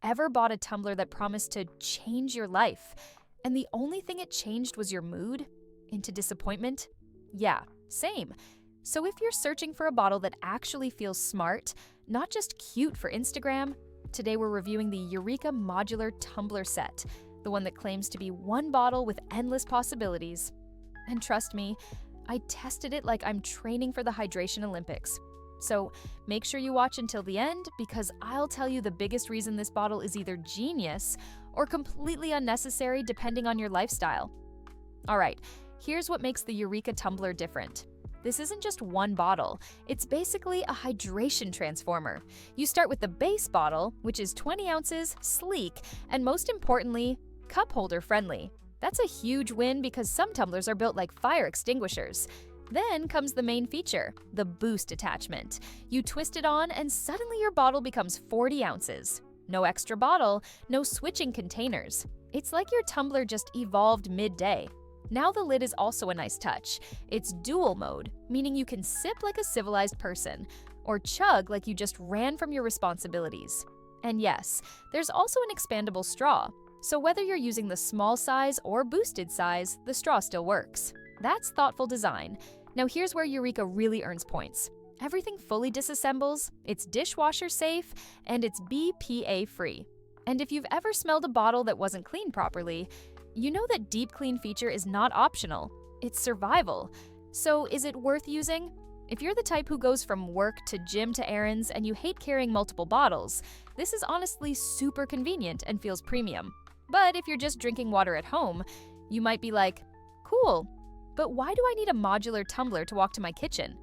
ever bought a tumbler that promised to change your life, and the only thing it changed was your mood into disappointment? Yeah, same. So if you're searching for a bottle that actually feels smart, not just cute for Instagram, today we're reviewing the Eureka Modular Tumbler Set, the one that claims to be one bottle with endless possibilities. And trust me, I tested it like I'm training for the Hydration Olympics. So make sure you watch until the end, because I'll tell you the biggest reason this bottle is either genius or completely unnecessary depending on your lifestyle. Alright, here's what makes the Eureka Tumbler different. This isn't just one bottle, it's basically a hydration transformer. You start with the base bottle, which is 20 ounces, sleek, and most importantly, cup holder friendly. That's a huge win because some tumblers are built like fire extinguishers. Then comes the main feature, the boost attachment. You twist it on and suddenly your bottle becomes 40 ounces. No extra bottle, no switching containers. It's like your tumbler just evolved midday. Now the lid is also a nice touch. It's dual mode, meaning you can sip like a civilized person, or chug like you just ran from your responsibilities. And yes, there's also an expandable straw, so whether you're using the small size or boosted size, the straw still works. That's thoughtful design. Now here's where Eureka really earns points. Everything fully disassembles, it's dishwasher safe, and it's BPA free. And if you've ever smelled a bottle that wasn't cleaned properly, you know that deep clean feature is not optional, it's survival. So is it worth using? If you're the type who goes from work to gym to errands and you hate carrying multiple bottles, this is honestly super convenient and feels premium. But if you're just drinking water at home, you might be like, cool, but why do I need a modular tumbler to walk to my kitchen?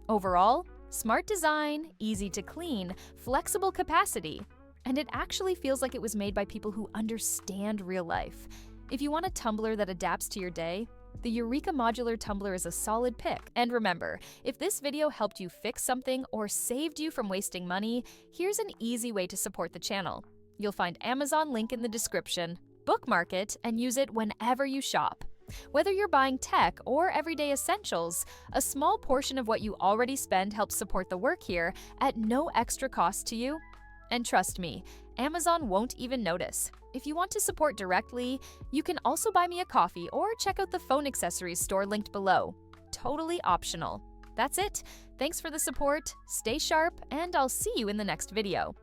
Overall, smart design, easy to clean, flexible capacity, and it actually feels like it was made by people who understand real life. If you want a tumbler that adapts to your day, the Eureka Modular Tumbler is a solid pick. And remember, if this video helped you fix something or saved you from wasting money, here's an easy way to support the channel. You'll find Amazon link in the description, bookmark it, and use it whenever you shop. Whether you're buying tech or everyday essentials, a small portion of what you already spend helps support the work here at no extra cost to you. And trust me, Amazon won't even notice. If you want to support directly, you can also buy me a coffee or check out the phone accessories store linked below. Totally optional. That's it. Thanks for the support, stay sharp, and I'll see you in the next video.